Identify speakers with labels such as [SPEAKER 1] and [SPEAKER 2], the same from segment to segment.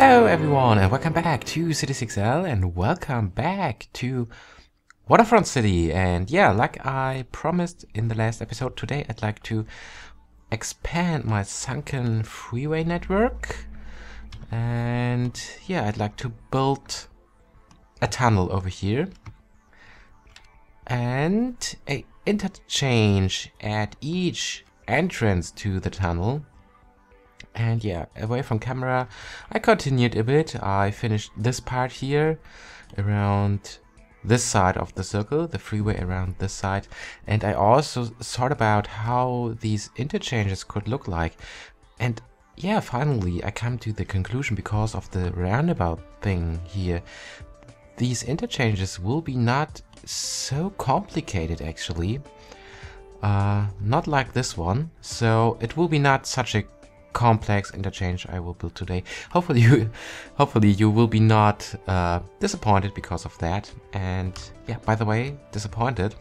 [SPEAKER 1] Hello everyone and welcome back to City6L and welcome back to Waterfront City. And yeah, like I promised in the last episode, today I'd like to expand my sunken freeway network. And yeah, I'd like to build a tunnel over here and an interchange at each entrance to the tunnel. And yeah, away from camera, I continued a bit. I finished this part here around this side of the circle, the freeway around this side. And I also thought about how these interchanges could look like. And yeah, finally I come to the conclusion because of the roundabout thing here. These interchanges will be not so complicated actually. Not like this one. So it will be not such a complex interchange I will build today. Hopefully you will be not disappointed because of that. And yeah, by the way, disappointed.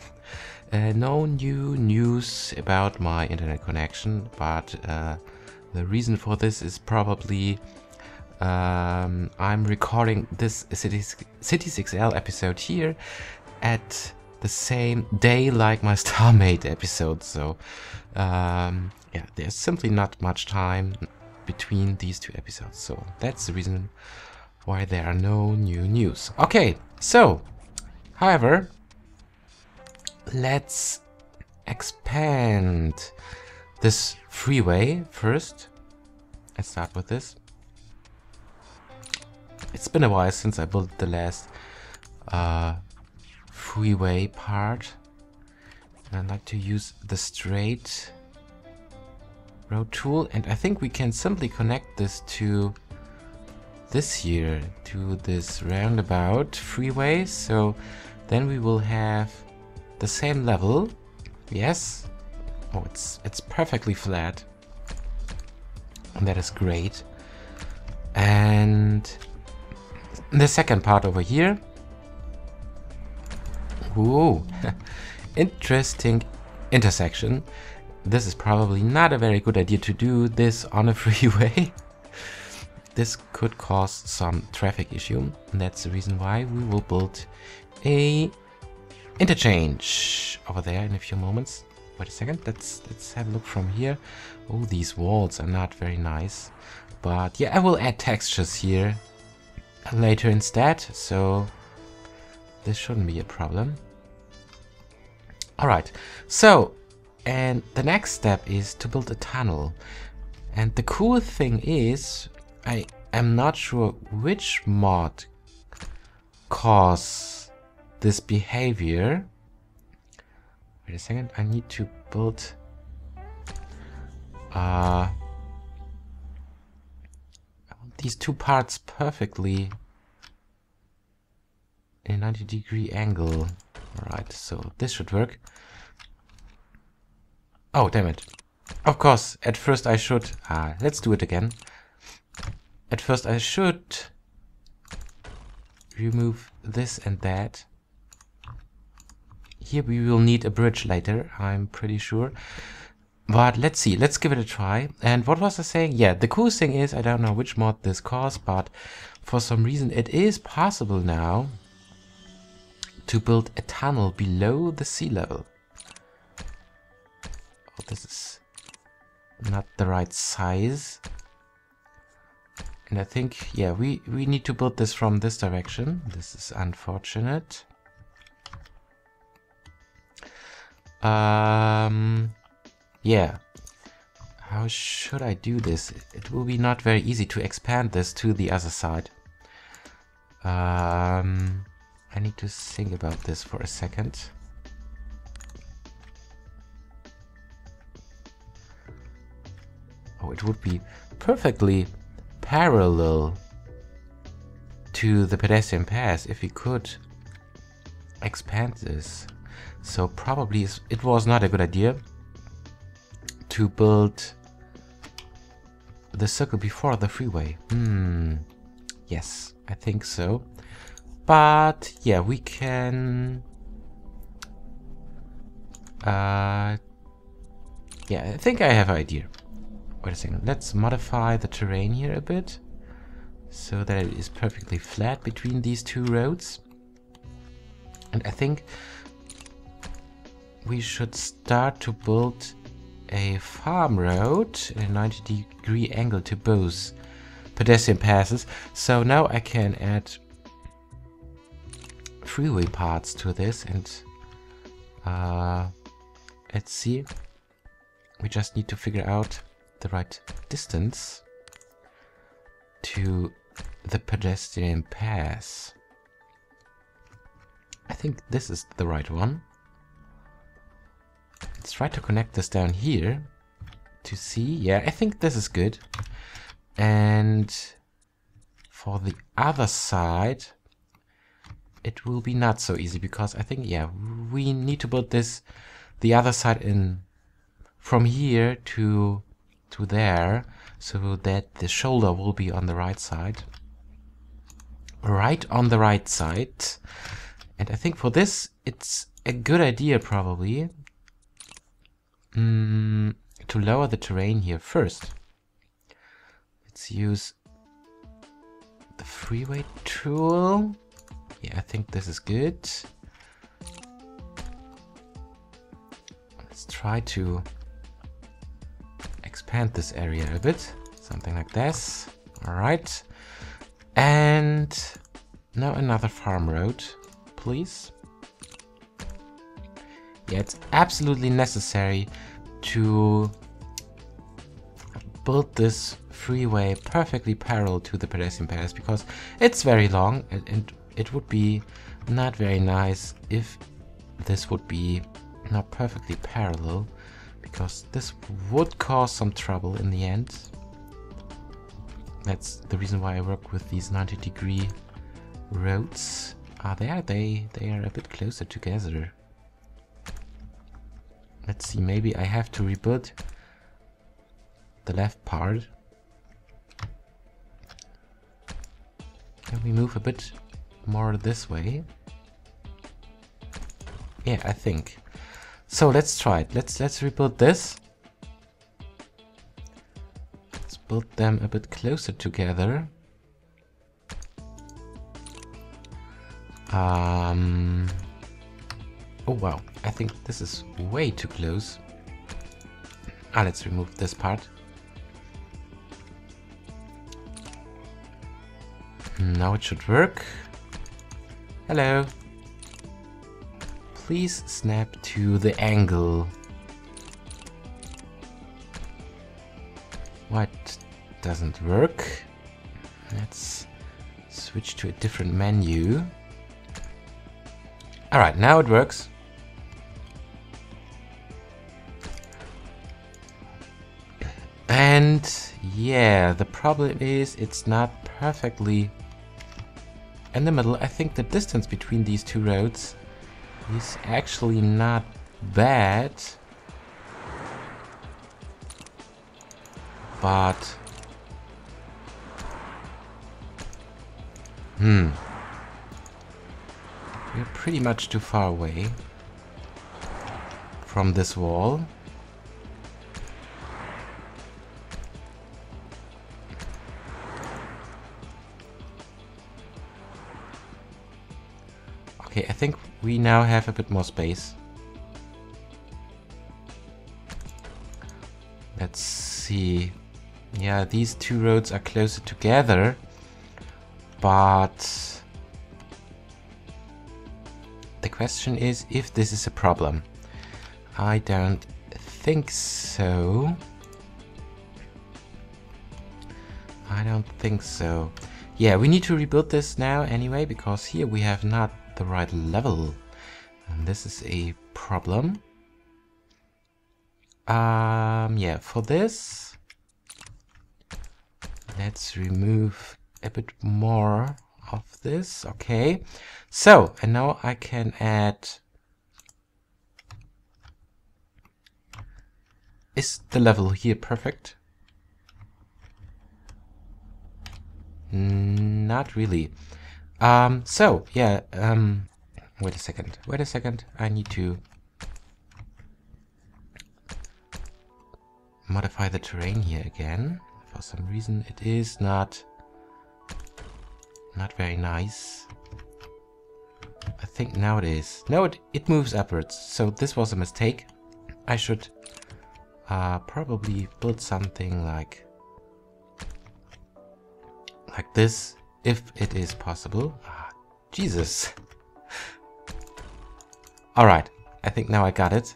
[SPEAKER 1] No new news about my internet connection, but the reason for this is probably I'm recording this City6L episode here at the same day like my StarMate episode, so yeah, there's simply not much time between these two episodes, so that's the reason why there are no new news. Okay, so however, let's expand this freeway first. Let's start with this. It's been a while since I built the last freeway part. And I'd like to use the straight road tool, and I think we can simply connect this to this here, to this roundabout freeway. So then we will have the same level. Yes. Oh, it's perfectly flat. And that is great. And the second part over here. Ooh, interesting intersection. This is probably not a very good idea to do this on a freeway. This could cause some traffic issue, and that's the reason why we will build a interchange over there in a few moments. Wait a second, let's have a look from here. Oh, these walls are not very nice, but yeah, I will add textures here later instead, so this shouldn't be a problem. All right, so and the next step is to build a tunnel. And the cool thing is, I am not sure which mod causes this behavior. Wait a second, I need to build I want these two parts perfectly in a 90-degree angle. Alright, so this should work. Oh, damn it. Of course, at first I should... let's do it again. At first I should remove this and that. Here we will need a bridge later, I'm pretty sure. But let's see, let's give it a try. And what was I saying? Yeah, the coolest thing is, I don't know which mod this caused, but for some reason it is possible now to build a tunnel below the sea level. Oh, this is not the right size. And I think, yeah, we need to build this from this direction. This is unfortunate. Yeah. How should I do this? It will be not very easy to expand this to the other side. I need to think about this for a second. Oh, it would be perfectly parallel to the pedestrian path if we could expand this. So probably it was not a good idea to build the circle before the freeway. Yes, I think so. But yeah, we can yeah, I think I have an idea. Wait a second, let's modify the terrain here a bit. so that it is perfectly flat between these two roads. And I think we should start to build a farm road in a 90-degree angle to both pedestrian passes. So now I can add freeway parts to this, and let's see. We just need to figure out the right distance to the pedestrian pass. I think this is the right one. Let's try to connect this down here to see. Yeah, I think this is good. And for the other side, it will be not so easy, because I think, yeah, we need to build this, the other side, in from here to there, so that the shoulder will be on the right side. Right on the right side. And I think for this, it's a good idea probably to lower the terrain here first. Let's use the freeway tool. Yeah, I think this is good. Let's try to expand this area a bit. Something like this. Alright. And now another farm road, please. Yeah, it's absolutely necessary to build this freeway perfectly parallel to the pedestrian pass, because it's very long, and it would be not very nice if this would be not perfectly parallel, because this would cause some trouble in the end. That's the reason why I work with these 90-degree roads. They are a bit closer together. Let's see, maybe I have to rebuild the left part. Can we move a bit more this way? Yeah, I think. So let's try it. Let's rebuild this. Let's build them a bit closer together. Oh wow, I think this is way too close. Let's remove this part. Now it should work. Hello. Please snap to the angle. What doesn't work? Let's switch to a different menu. Alright, now it works. And yeah, the problem is it's not perfectly in the middle. I think the distance between these two roads is actually not bad, but we're pretty much too far away from this wall. Okay, I think we now have a bit more space. Let's see. Yeah, these two roads are closer together, but the question is if this is a problem. I don't think so. I don't think so. Yeah, we need to rebuild this now anyway, because here we have not the right level, and this is a problem. Yeah, for this, let's remove a bit more of this. Okay, so, and now I can add. Is the level here perfect? Not really. So yeah, wait a second, I need to modify the terrain here again. For some reason it is not Not very nice. I think now it is. No, it moves upwards. So this was a mistake. I should probably build something like this, if it is possible. Ah, Jesus. Alright, I think now I got it.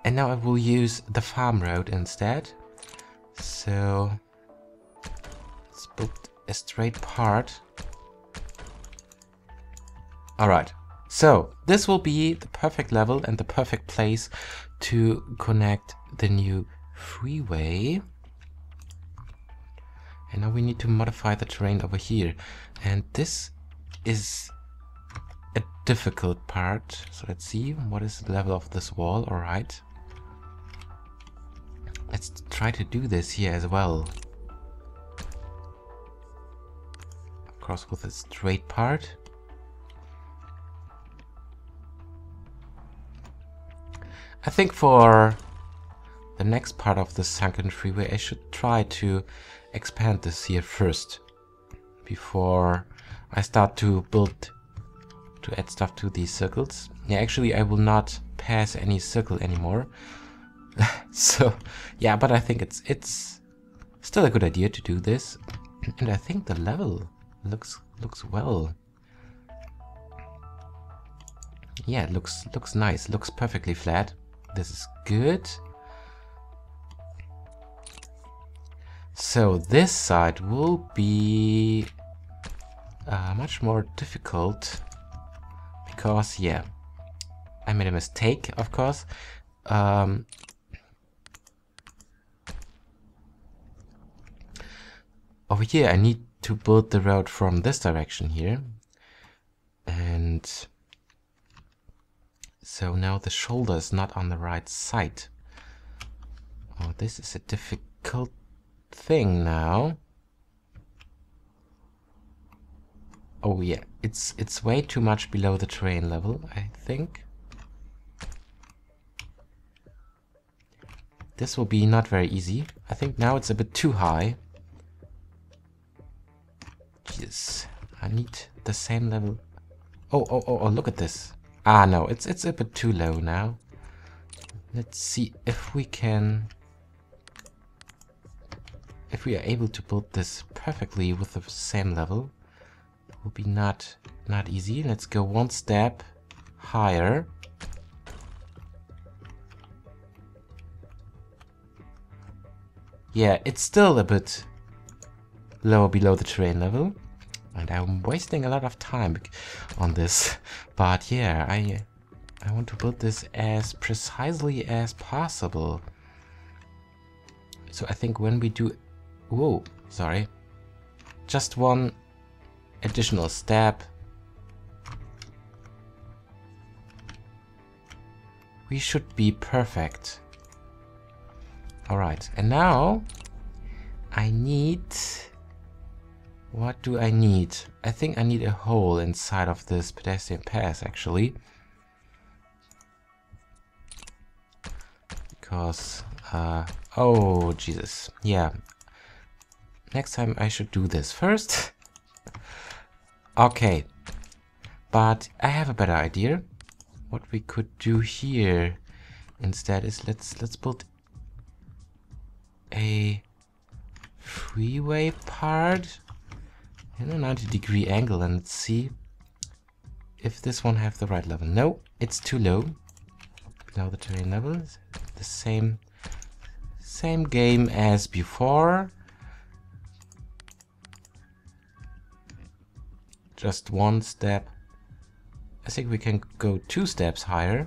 [SPEAKER 1] And now I will use the farm road instead. So let's build a straight part. Alright, so this will be the perfect level and the perfect place to connect the new freeway. And now we need to modify the terrain over here. And this is a difficult part. So let's see, what is the level of this wall? Alright. Let's try to do this here as well. Of course, with a straight part. I think for the next part of the sunken freeway, I should try to expand this here first, before I start to add stuff to these circles. Yeah, actually I will not pass any circle anymore. So yeah, but I think it's still a good idea to do this. And I think the level looks well. Yeah, it looks nice, looks perfectly flat. This is good. So this side will be much more difficult because, yeah, I made a mistake, of course. Over here I need to build the road from this direction here. And so now the shoulder is not on the right side. Oh, this is a difficult thing now. Oh yeah, it's way too much below the terrain level, I think. This will be not very easy. I think now it's a bit too high. Jesus, I need the same level. Oh, look at this. Ah, no, it's a bit too low now. Let's see if we can... If we are able to build this perfectly with the same level. It will be not easy. Let's go one step higher. Yeah, it's still a bit lower below the terrain level. And I'm wasting a lot of time on this. But yeah, I want to build this as precisely as possible. So I think when we do... Whoa, sorry. Just one additional step. We should be perfect. Alright, and now I need... What do I need? I think I need a hole inside of this pedestrian path, actually. Because, oh, Jesus. Yeah. Next time I should do this first. Okay. But I have a better idea. What we could do here instead is let's build a freeway part in a 90-degree angle, and let's see if this one have the right level. No, it's too low. Below the terrain level. The same game as before. Just one step. I think we can go 2 steps higher.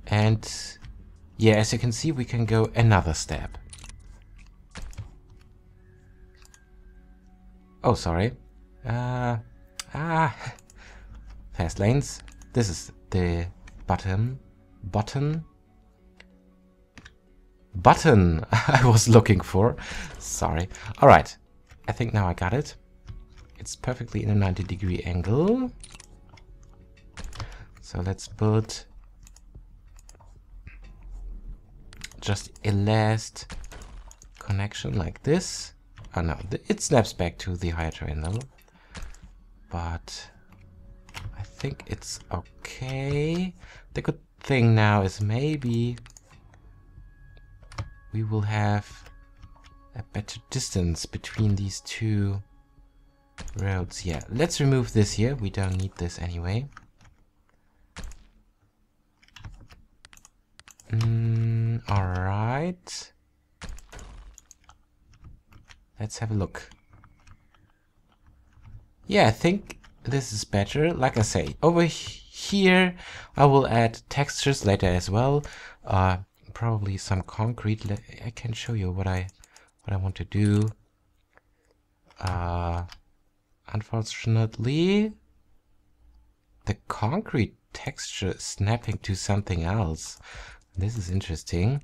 [SPEAKER 1] And yeah, as you can see, we can go another step. Oh, sorry. Fast lanes. This is the button I was looking for. Sorry. Alright. I think now I got it. It's perfectly in a 90-degree angle. So let's put just a last connection like this. Oh no, it snaps back to the higher terrain level. But I think it's okay. The good thing now is maybe we will have a better distance between these two roads. Yeah, let's remove this here. We don't need this anyway. Alright. Let's have a look. Yeah, I think this is better. Like I say, over here I will add textures later as well. Probably some concrete. I can show you what I want to do. Unfortunately, the concrete texture is snapping to something else. This is interesting.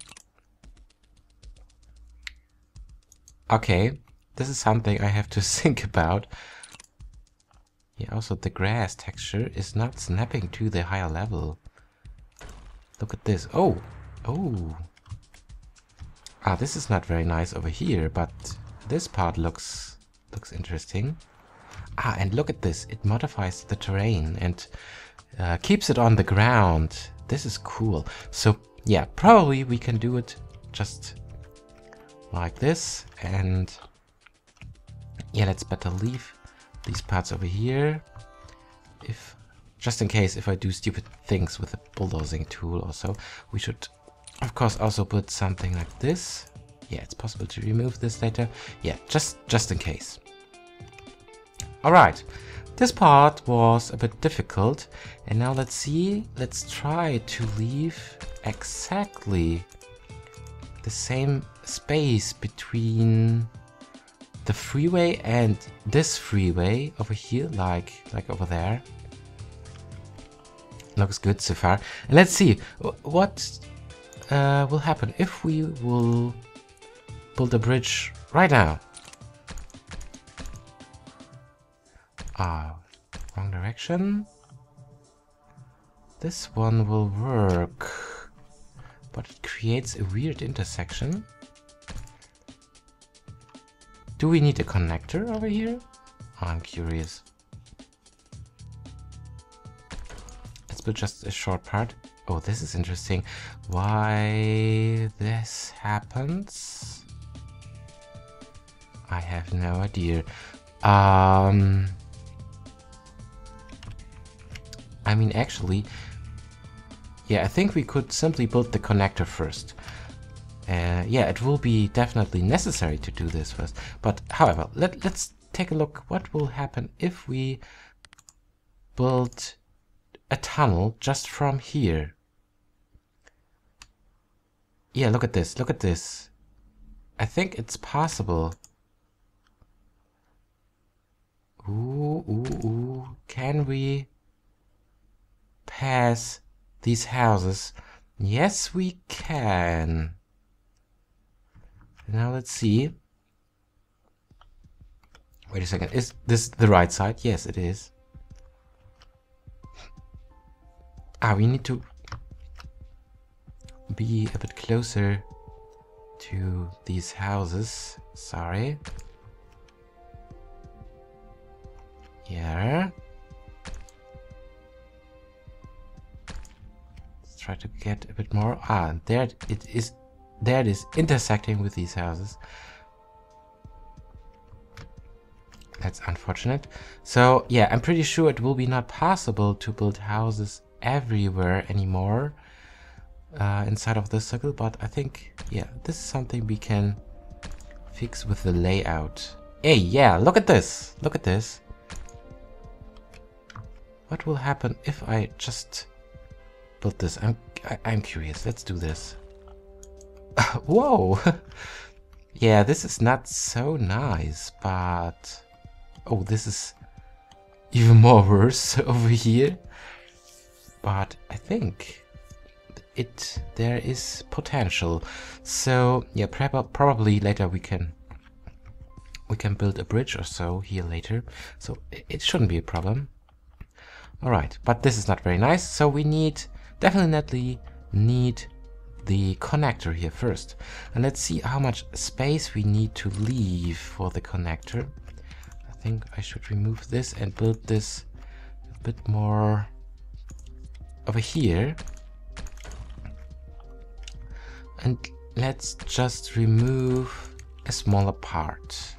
[SPEAKER 1] Okay, this is something I have to think about. Yeah, also the grass texture is not snapping to the higher level. Look at this. Oh. This is not very nice over here, but this part looks interesting. And look at this. It modifies the terrain and keeps it on the ground. This is cool. So yeah, probably we can do it just like this. And yeah, let's better leave these parts over here. Just in case if I do stupid things with the bulldozing tool also, we should of course also put something like this. Yeah, it's possible to remove this later. Yeah, just in case. Alright, this part was a bit difficult, and now let's see, let's try to leave exactly the same space between the freeway and this freeway over here, like over there. Looks good so far. And let's see what will happen if we will build a bridge right now. Wrong direction. This one will work, but it creates a weird intersection. Do we need a connector over here? I'm curious. Let's build just a short part. Oh, this is interesting. Why this happens? I have no idea. I mean, actually, yeah, I think we could simply build the connector first. Yeah, it will be definitely necessary to do this first. But however, let's take a look what will happen if we build a tunnel just from here. Yeah, look at this, look at this. I think it's possible. Ooh. Can we pass these houses? Yes, we can. Now let's see. Wait a second. Is this the right side? Yes, it is. We need to be a bit closer to these houses. Sorry. Yeah. Let's try to get a bit more. There it is. There it is, intersecting with these houses. That's unfortunate. So yeah, I'm pretty sure it will be not possible to build houses everywhere anymore inside of this circle, but I think, yeah, this is something we can fix with the layout. Hey, yeah, look at this. Look at this. What will happen if I just build this? I'm curious. Let's do this. Whoa! Yeah, this is not so nice, but... Oh, this is even more worse over here. But I think there is potential. So yeah, probably later we can build a bridge or so here later. So it shouldn't be a problem. All right, but this is not very nice. So we definitely need the connector here first. And let's see how much space we need to leave for the connector. I think I should remove this and build this a bit more over here. And let's just remove a smaller part.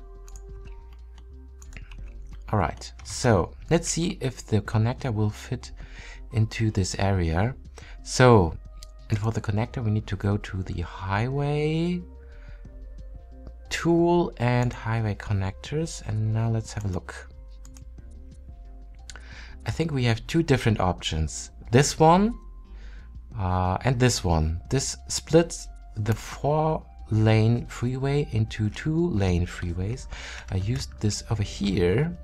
[SPEAKER 1] Alright, so let's see if the connector will fit into this area. So, and for the connector we need to go to the highway tool and highway connectors, and now let's have a look. I think we have two different options. This one and this one. This splits the 4-lane freeway into 2-lane freeways. I used this over here,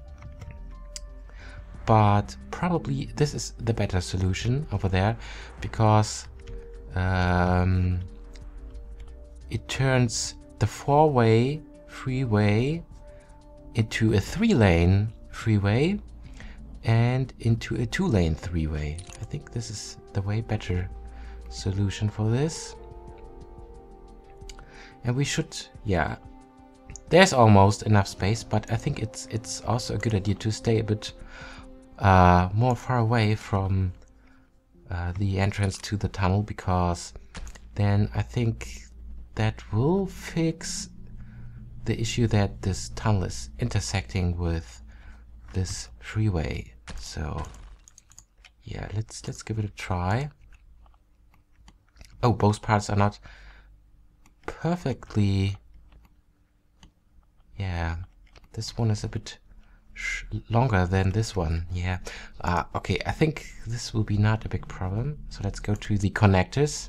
[SPEAKER 1] but probably this is the better solution over there, because it turns the 4-way freeway into a 3-lane freeway and into a 2-lane freeway. I think this is the way better solution for this. And we should, yeah, there's almost enough space, but I think it's also a good idea to stay a bit more far away from the entrance to the tunnel, because then I think that will fix the issue that this tunnel is intersecting with this freeway. So yeah, let's give it a try. Oh, both parts are not perfectly, yeah, this one is a bit longer than this one. Yeah, okay, I think this will be not a big problem. So let's go to the connectors.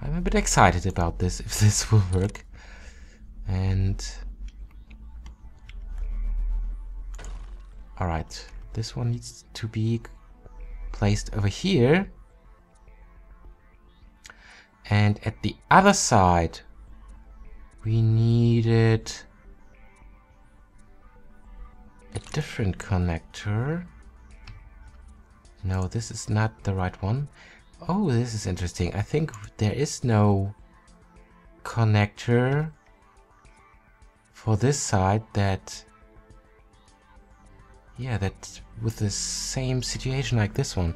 [SPEAKER 1] I'm a bit excited about this, if this will work. And all right, this one needs to be placed over here. And at the other side, we needed a different connector. No, this is not the right one. Oh, this is interesting. I think there is no connector for this side that, yeah, that with the same situation like this one.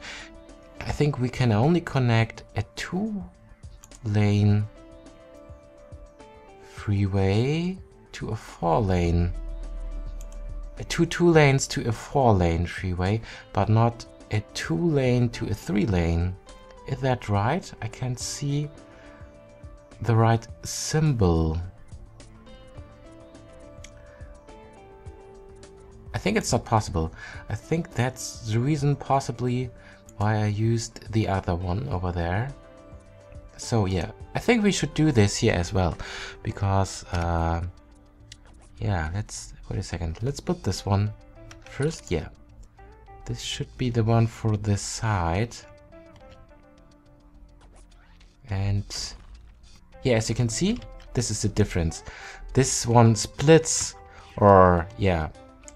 [SPEAKER 1] I think we can only connect a 2-lane freeway to a 4-lane, two lanes to a 4-lane freeway, but not a 2-lane to a 3-lane. Is that right? I can't see the right symbol. I think it's not possible. I think that's the reason possibly why I used the other one over there. So yeah, I think we should do this here as well, because yeah, let's wait a second. Let's put this one first. Yeah, this should be the one for this side. And yeah, as you can see, this is the difference. This one splits, or yeah,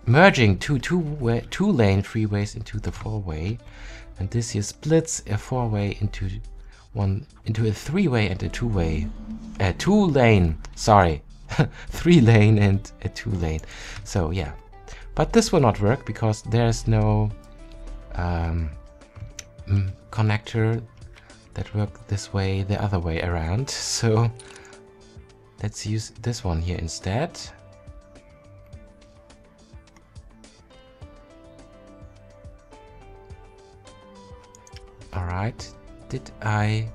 [SPEAKER 1] merging two-lane freeways into the 4-way, and this here splits a 4-way into a 3-way and a 2-way, 2-lane. Sorry, 3-lane and a 2-lane. So yeah, but this will not work because there's no connector that work this way the other way around. So let's use this one here instead. All right, did I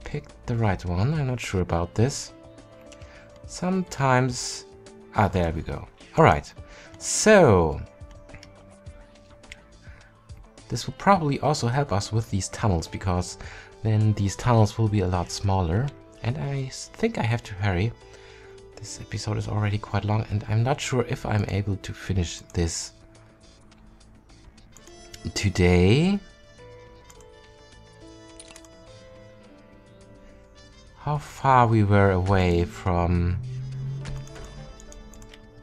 [SPEAKER 1] pick the right one? I'm not sure about this. Sometimes, there we go. All right, so this will probably also help us with these tunnels, because then these tunnels will be a lot smaller. And I think I have to hurry. This episode is already quite long, and I'm not sure if I'm able to finish this today. How far we were away from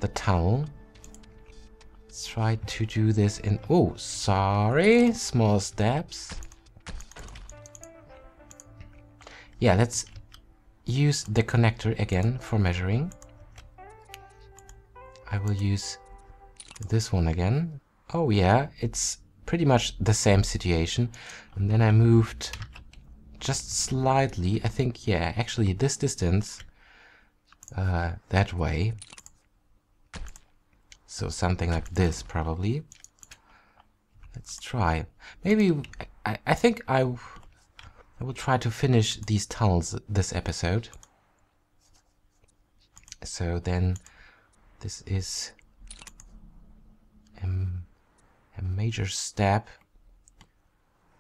[SPEAKER 1] the tunnel. Let's try to do this in, oh, sorry, small steps. yeah, let's use the connector again for measuring. I will use this one again. Oh yeah, it's pretty much the same situation. And then I moved just slightly, I think, yeah, actually this distance that way. So something like this probably. Let's try. Maybe I think I will try to finish these tunnels this episode. So then this is a major step.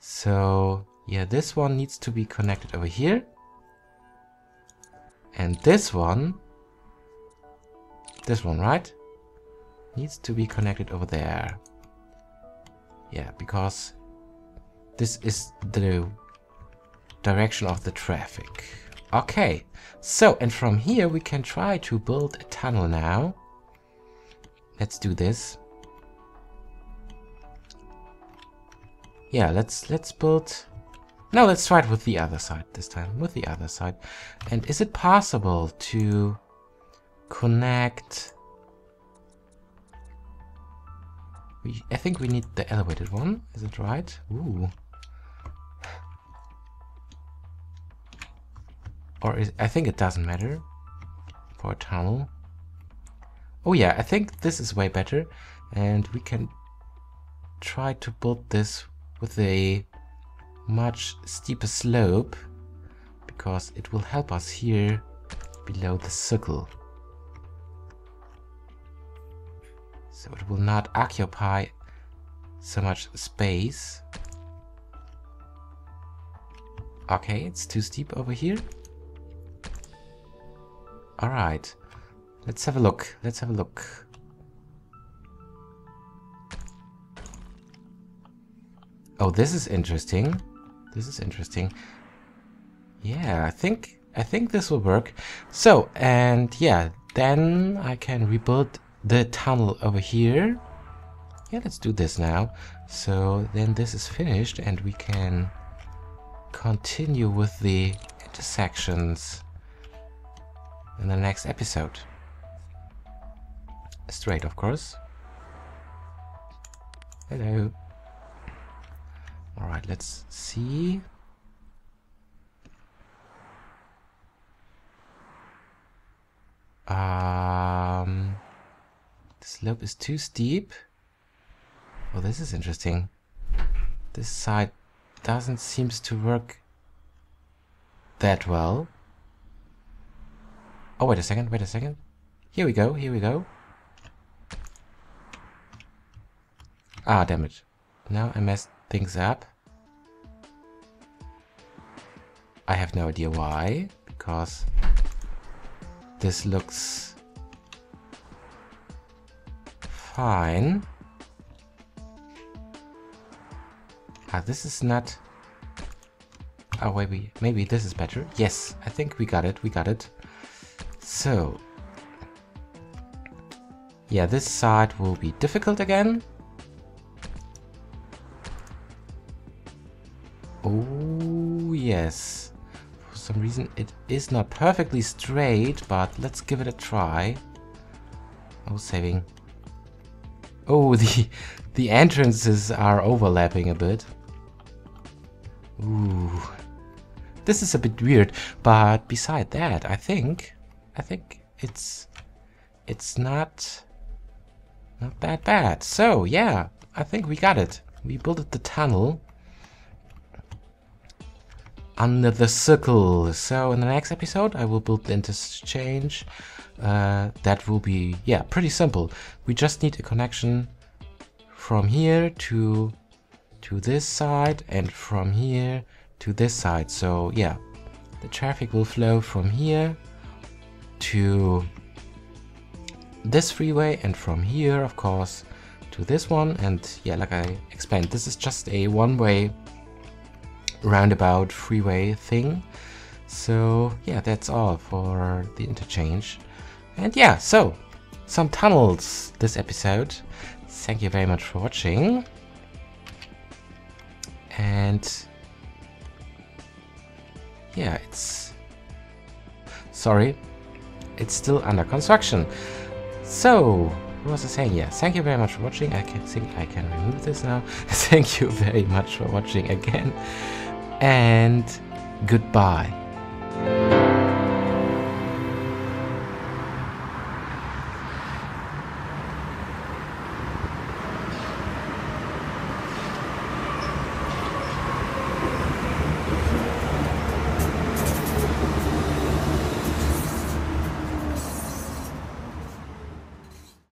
[SPEAKER 1] So yeah, this one needs to be connected over here. And this one, right, needs to be connected over there. Yeah, because this is the direction of the traffic. Okay, so, and from here we can try to build a tunnel now. Let's do this. Yeah, let's build... No, let's try it with the other side this time, with the other side. And is it possible to connect... I think we need the elevated one, is it right? Ooh. Or I think it doesn't matter for a tunnel. Oh yeah, I think this is way better. And we can try to build this with a much steeper slope, because it will help us here below the circle. So it will not occupy so much space. Okay, it's too steep over here. Alright, let's have a look. Let's have a look. Oh, this is interesting. This is interesting. Yeah, I think this will work. So, and yeah, then I can rebuild the tunnel over here. Yeah, let's do this now. So then this is finished and we can continue with the intersections in the next episode. Straight, of course. Hello. Alright, let's see. The slope is too steep. Oh, this is interesting. This side doesn't seem to work that well. Oh, wait a second, wait a second. Here we go, here we go. Ah, damn it. Now I messed things up. I have no idea why, because this looks fine. Ah, this is not... Oh, maybe this is better. Yes, I think we got it, we got it. So, yeah, this side will be difficult again. Oh, yes. For some reason it is not perfectly straight, but let's give it a try. Oh, saving. Oh, the entrances are overlapping a bit. Ooh. This is a bit weird, but beside that, I think it's not that bad. So, yeah, I think we got it. We built the tunnel under the circle. So in the next episode I will build the interchange. That will be, yeah, pretty simple. We just need a connection from here to this side and from here to this side. So yeah, the traffic will flow from here to this freeway and from here, of course, to this one. And yeah, like I explained, this is just a one-way roundabout freeway thing. So yeah, that's all for the interchange. And yeah, so some tunnels this episode. Thank you very much for watching. And yeah, sorry, it's still under construction. So, what was I saying? Yeah, thank you very much for watching. I think I can remove this now. Thank you very much for watching again, and goodbye.